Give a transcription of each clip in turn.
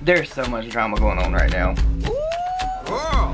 There's so much drama going on right now. Girl,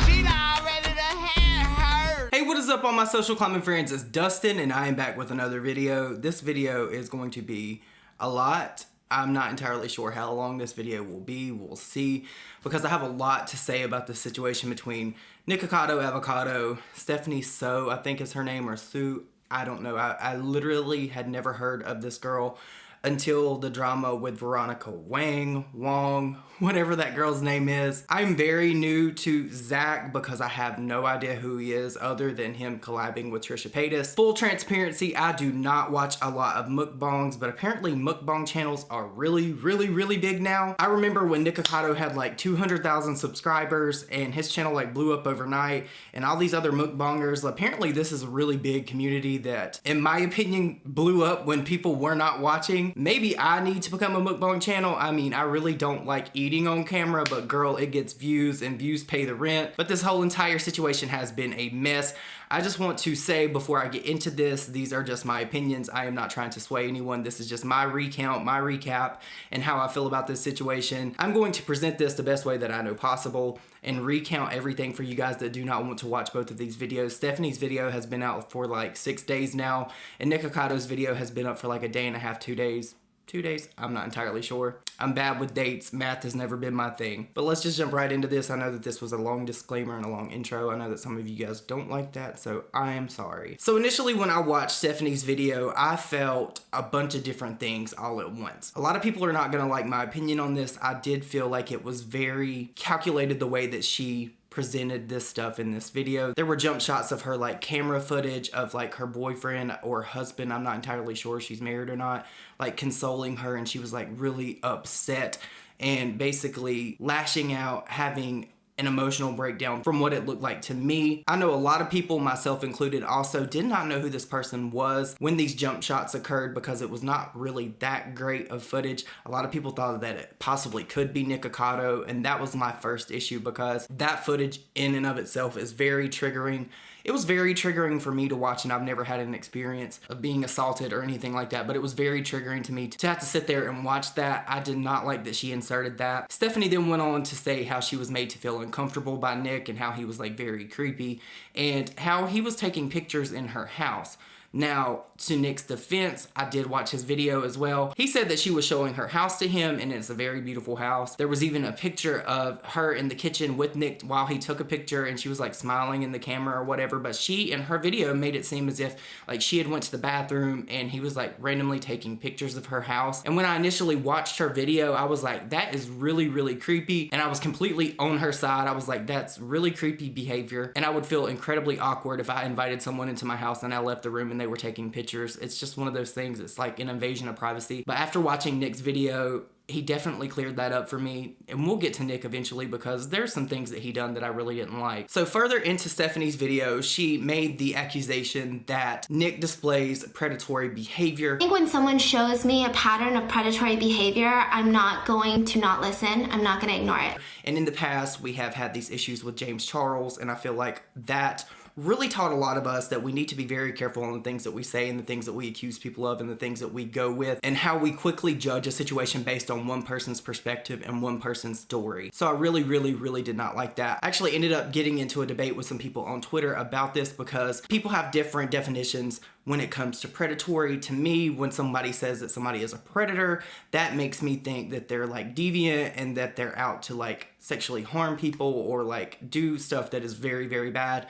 she not ready to have her. Hey, what is up all my social climbing friends? It's Dustin and I am back with another video. This video is going to be a lot. I'm not entirely sure how long this video will be. We'll see, because I have a lot to say about the situation between Nikocado, Avocado, Stephanie So, I think is her name, or Sue. I don't know. I literally had never heard of this girl until the drama with Veronica Wong, whatever that girl's name is. I'm very new to Zac because I have no idea who he is other than him collabing with Trisha Paytas. Full transparency, I do not watch a lot of mukbangs, but apparently mukbang channels are really big now. I remember when Nikocado had like 200,000 subscribers and his channel like blew up overnight, and all these other mukbangers, apparently this is a really big community that, in my opinion, blew up when people were not watching. Maybe I need to become a mukbang channel. I mean, I really don't like eating on camera, but girl, it gets views and views pay the rent. But this whole entire situation has been a mess. I just want to say before I get into this, these are just my opinions. I am not trying to sway anyone. This is just my recount, my recap, and how I feel about this situation. I'm going to present this the best way that I know possible and recount everything for you guys that do not want to watch both of these videos. Stephanie's video has been out for like 6 days now, and Nikocado's video has been up for like a day and a half, 2 days. 2 days? I'm not entirely sure. I'm bad with dates. Math has never been my thing. But let's just jump right into this. I know that this was a long disclaimer and a long intro. I know that some of you guys don't like that, so I am sorry. So initially when I watched Stephanie's video, I felt a bunch of different things all at once. A lot of people are not gonna like my opinion on this. I did feel like it was very calculated the way that she presented this stuff in this video. There were jump shots of her like camera footage of like her boyfriend or husband, I'm not entirely sure if she's married or not, like consoling her, and she was like really upset and basically lashing out, having an emotional breakdown from what it looked like to me. I know a lot of people, myself included, also did not know who this person was when these jump shots occurred because it was not really that great of footage. A lot of people thought that it possibly could be Nikocado, and that was my first issue because that footage in and of itself is very triggering. It was very triggering for me to watch, and I've never had an experience of being assaulted or anything like that, but it was very triggering to me to have to sit there and watch that. I did not like that she inserted that. Stephanie then went on to say how she was made to feel uncomfortable by Nick and how he was like very creepy and how he was taking pictures in her house. Now, to Nick's defense, I did watch his video as well. He said that she was showing her house to him, and it's a very beautiful house. There was even a picture of her in the kitchen with Nick while he took a picture, and she was like smiling in the camera or whatever, but she, in her video, made it seem as if like she had went to the bathroom and he was like randomly taking pictures of her house. And when I initially watched her video, I was like, that is really creepy, and I was completely on her side. I was like, that's really creepy behavior, and I would feel incredibly awkward if I invited someone into my house and I left the room and they were taking pictures. It's just one of those things. It's like an invasion of privacy. But after watching Nick's video, he definitely cleared that up for me, and we'll get to Nick eventually because there's some things that he done that I really didn't like. So further into Stephanie's video, she made the accusation that Nick displays predatory behavior. I think when someone shows me a pattern of predatory behavior, I'm not going to not listen. I'm not going to ignore it. And in the past, we have had these issues with James Charles, and I feel like that really taught a lot of us that we need to be very careful on the things that we say and the things that we accuse people of and the things that we go with and how we quickly judge a situation based on one person's perspective and one person's story. So I really did not like that. I actually ended up getting into a debate with some people on Twitter about this because people have different definitions when it comes to predatory. To me, when somebody says that somebody is a predator, that makes me think that they're like deviant and that they're out to like sexually harm people or like do stuff that is very bad.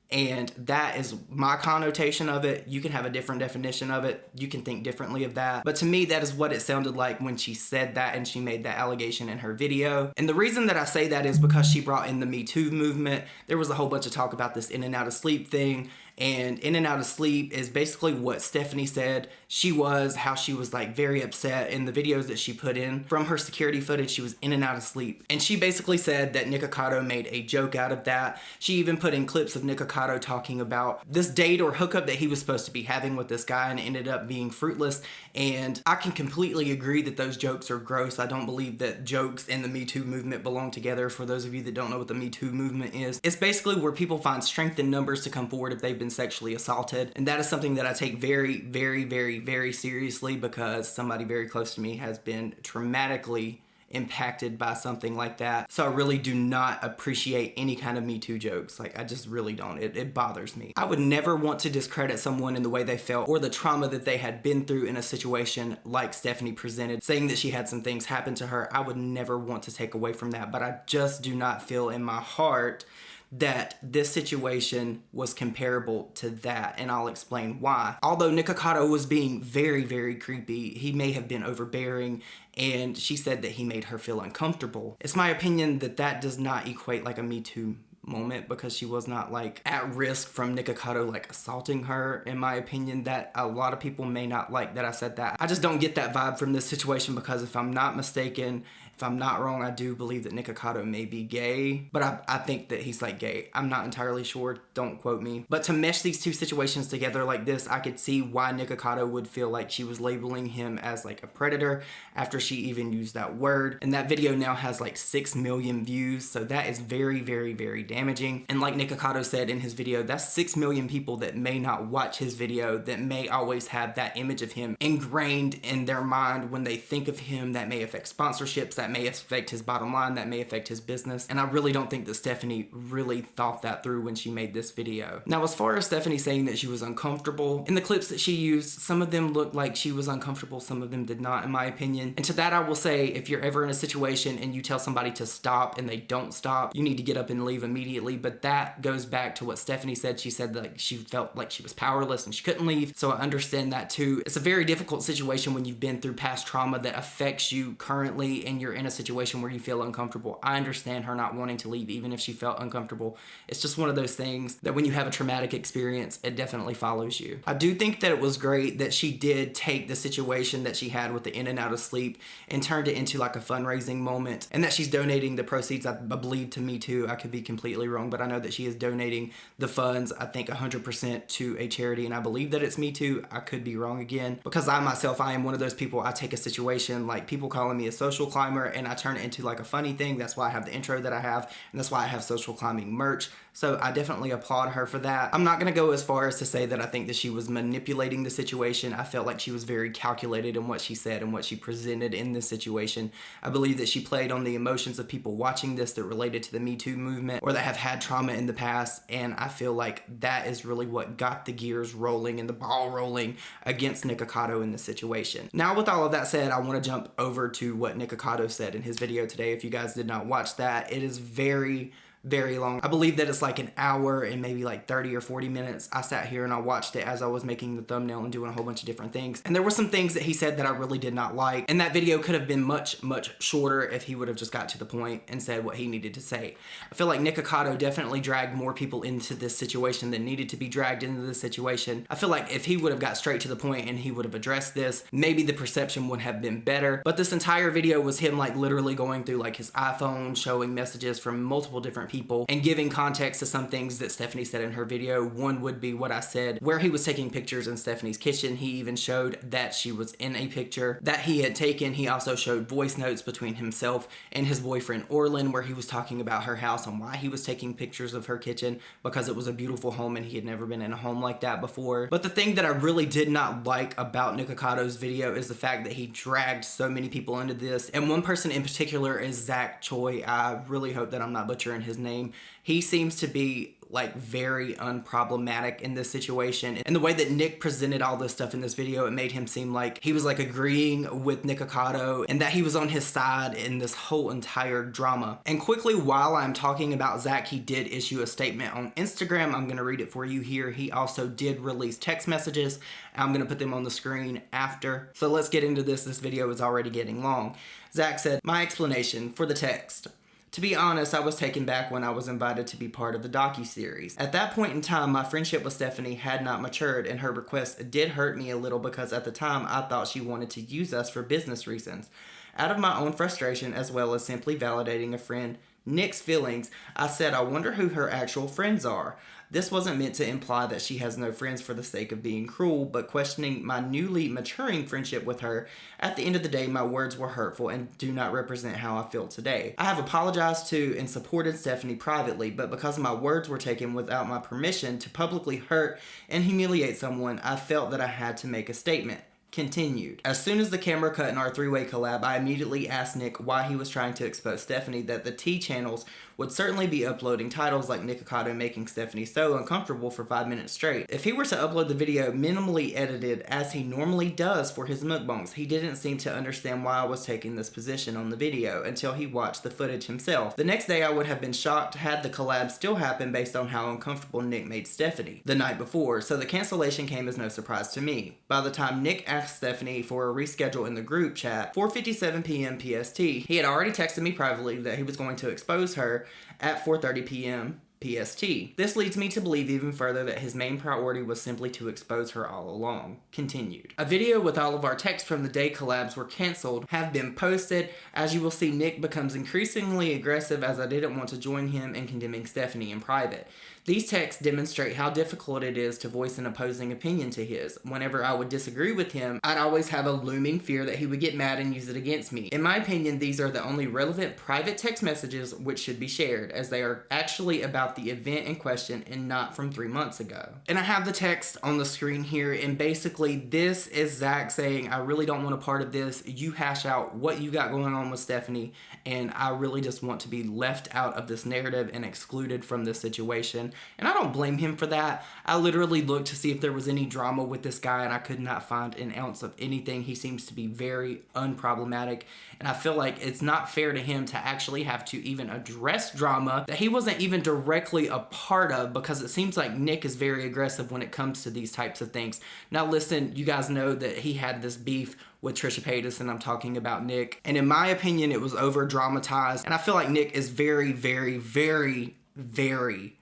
And that is my connotation of it. You can have a different definition of it. You can think differently of that. But to me, that is what it sounded like when she said that and she made that allegation in her video. And the reason that I say that is because she brought in the Me Too movement. There was a whole bunch of talk about this in and out of sleep thing. And in and out of sleep is basically what Stephanie said how she was like very upset in the videos that she put in. From her security footage, she was in and out of sleep. And she basically said that Nikocado made a joke out of that. She even put in clips of Nikocado talking about this date or hookup that he was supposed to be having with this guy, and it ended up being fruitless. And I can completely agree that those jokes are gross. I don't believe that jokes and the Me Too movement belong together. For those of you that don't know what the Me Too movement is, it's basically where people find strength in numbers to come forward if they've been sexually assaulted. And that is something that I take very seriously because somebody very close to me has been traumatically impacted by something like that. So I really do not appreciate any kind of Me Too jokes. Like, I just really don't. It bothers me. I would never want to discredit someone in the way they felt or the trauma that they had been through in a situation like Stephanie presented, saying that she had some things happen to her. I would never want to take away from that, but I just do not feel in my heart that this situation was comparable to that, and I'll explain why. Although Nikocado was being very, very creepy, he may have been overbearing, and she said that he made her feel uncomfortable. It's my opinion that that does not equate like a Me Too moment, because she was not like at risk from Nikocado like assaulting her. In my opinion, that a lot of people may not like that I said that. I just don't get that vibe from this situation, because if I'm not mistaken, if I'm not wrong, I do believe that Nikocado may be gay, but I think that he's like gay. I'm not entirely sure, don't quote me. But to mesh these two situations together like this, I could see why Nikocado would feel like she was labeling him as like a predator after she even used that word. And that video now has like 6 million views, so that is very, very, very damaging. And like Nikocado said in his video, that's 6 million people that may not watch his video, that may always have that image of him ingrained in their mind when they think of him. That may affect sponsorships, that may affect his bottom line, that may affect his business. And I really don't think that Stephanie really thought that through when she made this video. Now, as far as Stephanie saying that she was uncomfortable, in the clips that she used, some of them looked like she was uncomfortable, some of them did not, in my opinion. And to that I will say, if you're ever in a situation and you tell somebody to stop and they don't stop, you need to get up and leave immediately. But that goes back to what Stephanie said. She said that she felt like she was powerless and she couldn't leave. So I understand that too. It's a very difficult situation when you've been through past trauma that affects you currently and you're in a situation where you feel uncomfortable. I understand her not wanting to leave even if she felt uncomfortable. It's just one of those things that when you have a traumatic experience, it definitely follows you. I do think that it was great that she did take the situation that she had with the in and out of sleep and turned it into like a fundraising moment, and that she's donating the proceeds, I believe, to Me Too. I could be completely wrong, but I know that she is donating the funds, I think 100% to a charity, and I believe that it's Me Too. I could be wrong again, because I myself, I am one of those people. I take a situation like people calling me a social climber and I turn it into like a funny thing. That's why I have the intro that I have, and that's why I have social climbing merch. So I definitely applaud her for that. I'm not gonna go as far as to say that I think that she was manipulating the situation. I felt like she was very calculated in what she said and what she presented in this situation. I believe that she played on the emotions of people watching this that related to the Me Too movement or that have had trauma in the past, and I feel like that is really what got the gears rolling and the ball rolling against Nikocado in this situation. Now, with all of that said, I want to jump over to what Nikocado said in his video today. If you guys did not watch that, it is very, very long. I believe that it's like an hour and maybe like 30 or 40 minutes. I sat here and I watched it as I was making the thumbnail and doing a whole bunch of different things. And there were some things that he said that I really did not like. And that video could have been much, much shorter if he would have just got to the point and said what he needed to say. I feel like Nikocado definitely dragged more people into this situation than needed to be dragged into this situation. I feel like if he would have got straight to the point and he would have addressed this, maybe the perception would have been better. But this entire video was him like literally going through like his iPhone, showing messages from multiple different people and giving context to some things that Stephanie said in her video. One would be what I said, where he was taking pictures in Stephanie's kitchen. He even showed that she was in a picture that he had taken. He also showed voice notes between himself and his boyfriend Orlin, where he was talking about her house and why he was taking pictures of her kitchen, because it was a beautiful home and he had never been in a home like that before. But the thing that I really did not like about Nikocado's video is the fact that he dragged so many people into this, and one person in particular is Zac Choi. I really hope that I'm not butchering his name. He seems to be like very unproblematic in this situation, and the way that Nick presented all this stuff in this video, it made him seem like he was like agreeing with Nikocado and that he was on his side in this whole entire drama. And quickly, while I'm talking about Zac, he did issue a statement on Instagram. I'm gonna read it for you here. He also did release text messages. I'm gonna put them on the screen after. So let's get into this. This video is already getting long. Zac said, "My explanation for the text. To be honest, I was taken back when I was invited to be part of the docuseries. At that point in time, my friendship with Stephanie had not matured, and her request did hurt me a little because at the time I thought she wanted to use us for business reasons. Out of my own frustration, as well as simply validating a friend Nick's feelings, I said I wonder who her actual friends are. This wasn't meant to imply that she has no friends for the sake of being cruel, but questioning my newly maturing friendship with her. At the end of the day, my words were hurtful and do not represent how I feel today. I have apologized to and supported Stephanie privately, but because my words were taken without my permission to publicly hurt and humiliate someone, I felt that I had to make a statement. Continued. As soon as the camera cut in our three-way collab, I immediately asked Nick why he was trying to expose Stephanie that the T channels would certainly be uploading titles like Nikocado making Stephanie so uncomfortable for 5 minutes straight. If he were to upload the video minimally edited as he normally does for his mukbangs, he didn't seem to understand why I was taking this position on the video until he watched the footage himself. The next day I would have been shocked had the collab still happened based on how uncomfortable Nick made Stephanie the night before, so the cancellation came as no surprise to me. By the time Nick asked Stephanie for a reschedule in the group chat, 4:57 p.m. PST, he had already texted me privately that he was going to expose her at 4:30 p.m. PST. This leads me to believe even further that his main priority was simply to expose her all along. Continued. A video with all of our texts from the day collabs were cancelled have been posted. As you will see, Nick becomes increasingly aggressive as I didn't want to join him in condemning Stephanie in private. These texts demonstrate how difficult it is to voice an opposing opinion to his. Whenever I would disagree with him, I'd always have a looming fear that he would get mad and use it against me. In my opinion, these are the only relevant private text messages which should be shared, as they are actually about the event in question and not from 3 months ago. And I have the text on the screen here, and basically this is Zac saying, I really don't want a part of this. You hash out what you got going on with Stephanie, and I really just want to be left out of this narrative and excluded from this situation. And I don't blame him for that. I literally looked to see if there was any drama with this guy, and I could not find an ounce of anything. He seems to be very unproblematic, and I feel like it's not fair to him to actually have to even address drama that he wasn't even directly a part of, because it seems like Nick is very aggressive when it comes to these types of things. Now listen, you guys know that he had this beef with Trisha Paytas, and I'm talking about Nick. And in my opinion, it was over dramatized, and I feel like Nick is very, very, very, very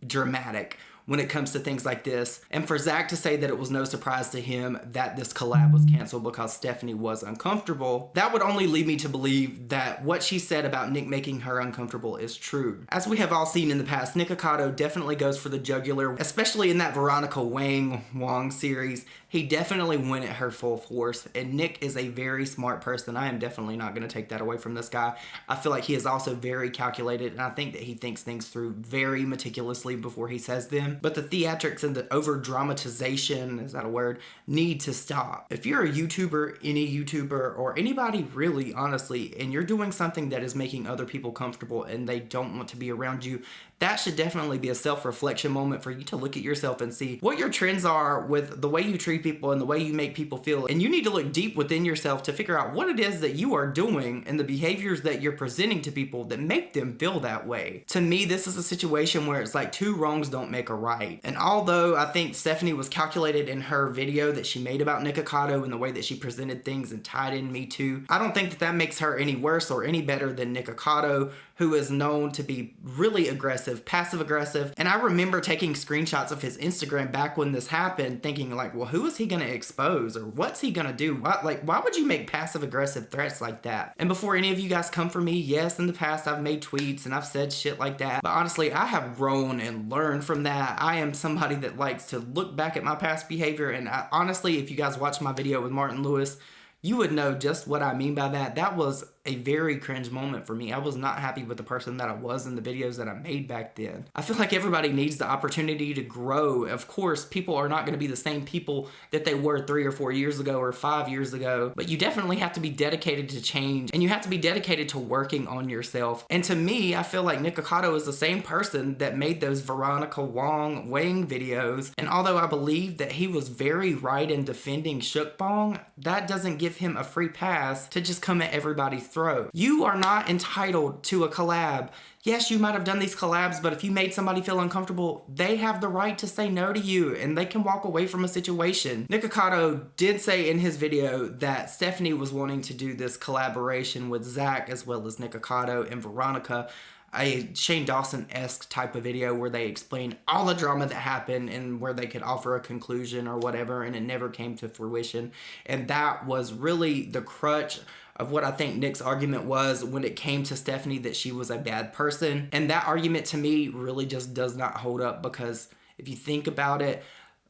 dramatic when it comes to things like this. And for Zac to say that it was no surprise to him that this collab was canceled because Stephanie was uncomfortable, that would only lead me to believe that what she said about Nick making her uncomfortable is true. As we have all seen in the past, Nikocado definitely goes for the jugular, especially in that Veronica Wang series. He definitely went at her full force, and Nick is a very smart person. I am definitely not going to take that away from this guy. I feel like he is also very calculated, and I think that he thinks things through very meticulously before he says them. But the theatrics and the over-dramatization, is that a word, need to stop. If you're a YouTuber, any YouTuber, or anybody really, honestly, and you're doing something that is making other people comfortable and they don't want to be around you, that should definitely be a self-reflection moment for you to look at yourself and see what your trends are with the way you treat people and the way you make people feel. And you need to look deep within yourself to figure out what it is that you are doing and the behaviors that you're presenting to people that make them feel that way. To me, this is a situation where it's like two wrongs don't make a right. And although I think Stephanie was calculated in her video that she made about Nikocado and the way that she presented things and tied in Me Too, I don't think that that makes her any worse or any better than Nikocado, who is known to be really aggressive, passive aggressive. And I remember taking screenshots of his Instagram back when this happened, thinking like, well, who is he gonna expose, or what's he gonna do? Why would you make passive aggressive threats like that? And before any of you guys come for me, yes, in the past I've made tweets and I've said shit like that, but honestly, I have grown and learned from that. I am somebody that likes to look back at my past behavior, and honestly, if you guys watch my video with Martin Lewis, you would know just what I mean by that. That was a very cringe moment for me. I was not happy with the person that I was in the videos that I made back then. I feel like everybody needs the opportunity to grow. Of course, people are not going to be the same people that they were 3 or 4 years ago or 5 years ago, but you definitely have to be dedicated to change, and you have to be dedicated to working on yourself. And to me, I feel like Nikocado is the same person that made those Veronica Wang videos, and although I believe that he was very right in defending Shukbong, that doesn't give him a free pass to just come at everybody's throat. You are not entitled to a collab. Yes, you might have done these collabs, but if you made somebody feel uncomfortable, they have the right to say no to you, and they can walk away from a situation. Nikocado did say in his video that Stephanie was wanting to do this collaboration with Zac as well as Nikocado and Veronica, a Shane Dawson-esque type of video where they explain all the drama that happened and where they could offer a conclusion or whatever, and it never came to fruition. And that was really the crutch of what I think Nick's argument was when it came to Stephanie, that she was a bad person. And that argument to me really just does not hold up, because if you think about it,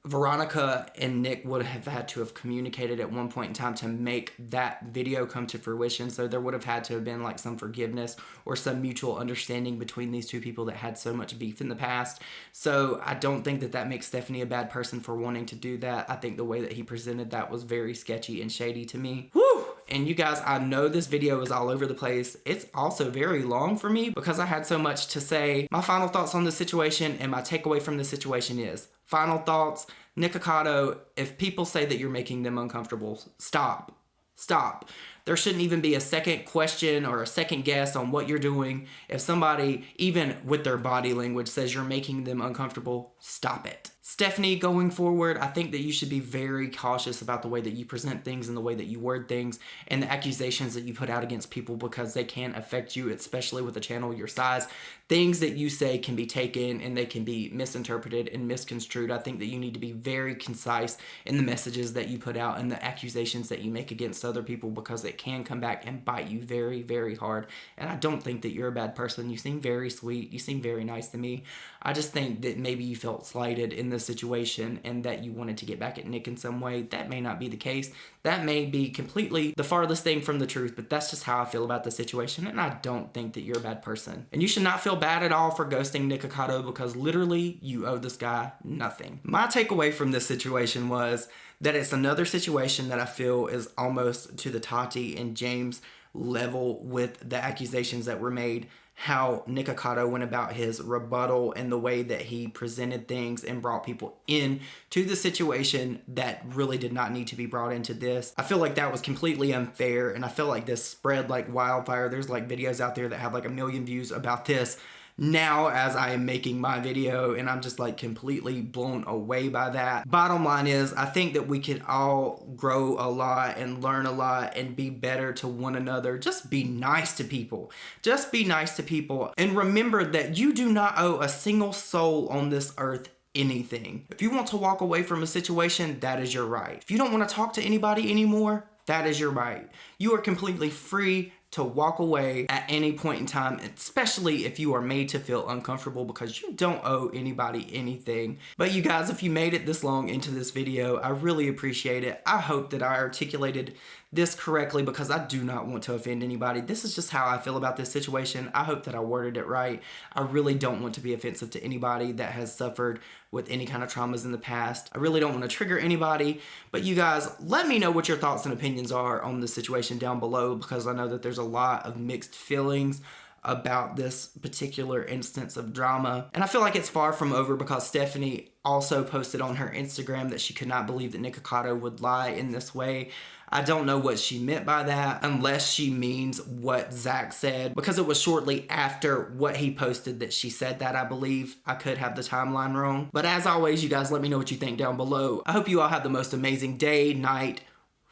Veronica and Nick would have had to have communicated at one point in time to make that video come to fruition. So there would have had to have been like some forgiveness or some mutual understanding between these two people that had so much beef in the past. So I don't think that that makes Stephanie a bad person for wanting to do that. I think the way that he presented that was very sketchy and shady to me. Woo! And you guys, I know this video is all over the place. It's also very long for me because I had so much to say. My final thoughts on the situation and my takeaway from the situation is, final thoughts, Nikocado, if people say that you're making them uncomfortable, stop. Stop. There shouldn't even be a second question or a second guess on what you're doing. If somebody, even with their body language, says you're making them uncomfortable, stop it. Stephanie, going forward, I think that you should be very cautious about the way that you present things and the way that you word things and the accusations that you put out against people, because they can affect you, especially with a channel your size. Things that you say can be taken and they can be misinterpreted and misconstrued. I think that you need to be very concise in the messages that you put out and the accusations that you make against other people, because it can come back and bite you very, very hard. And I don't think that you're a bad person. You seem very sweet. You seem very nice to me. I just think that maybe you felt slighted in this situation and that you wanted to get back at Nick in some way. That may not be the case. That may be completely the farthest thing from the truth, but that's just how I feel about the situation, and I don't think that you're a bad person. And you should not feel bad at all for ghosting Nikocado, because literally you owe this guy nothing. My takeaway from this situation was that it's another situation that I feel is almost to the Tati and James level with the accusations that were made. How Nikocado went about his rebuttal and the way that he presented things and brought people in to the situation that really did not need to be brought into this. I feel like that was completely unfair, and I feel like this spread like wildfire. There's like videos out there that have like 1 million views about this now as I am making my video, and I'm just like completely blown away by that. Bottom line is, I think that we could all grow a lot and learn a lot and be better to one another. Just be nice to people. Just be nice to people. And remember that you do not owe a single soul on this earth anything. If you want to walk away from a situation, that is your right. If you don't want to talk to anybody anymore, that is your right. You are completely free to walk away at any point in time, especially if you are made to feel uncomfortable, because you don't owe anybody anything. But you guys, if you made it this long into this video, I really appreciate it. I hope that I articulated this correctly, because I do not want to offend anybody. This is just how I feel about this situation. I hope that I worded it right. I really don't want to be offensive to anybody that has suffered with any kind of traumas in the past. I really don't want to trigger anybody, but you guys, let me know what your thoughts and opinions are on the situation down below, because I know that there's a lot of mixed feelings about this particular instance of drama. And I feel like it's far from over, because Stephanie also posted on her Instagram that she could not believe that Nikocado would lie in this way. I don't know what she meant by that, unless she means what Zac said, because it was shortly after what he posted that she said that, I believe. I could have the timeline wrong. But as always, you guys, let me know what you think down below. I hope you all have the most amazing day, night,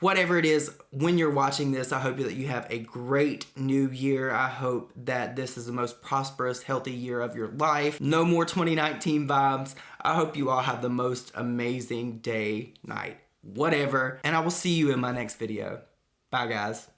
whatever it is when you're watching this. I hope that you have a great new year. I hope that this is the most prosperous, healthy year of your life. No more 2019 vibes. I hope you all have the most amazing day, night, whatever. And I will see you in my next video. Bye, guys.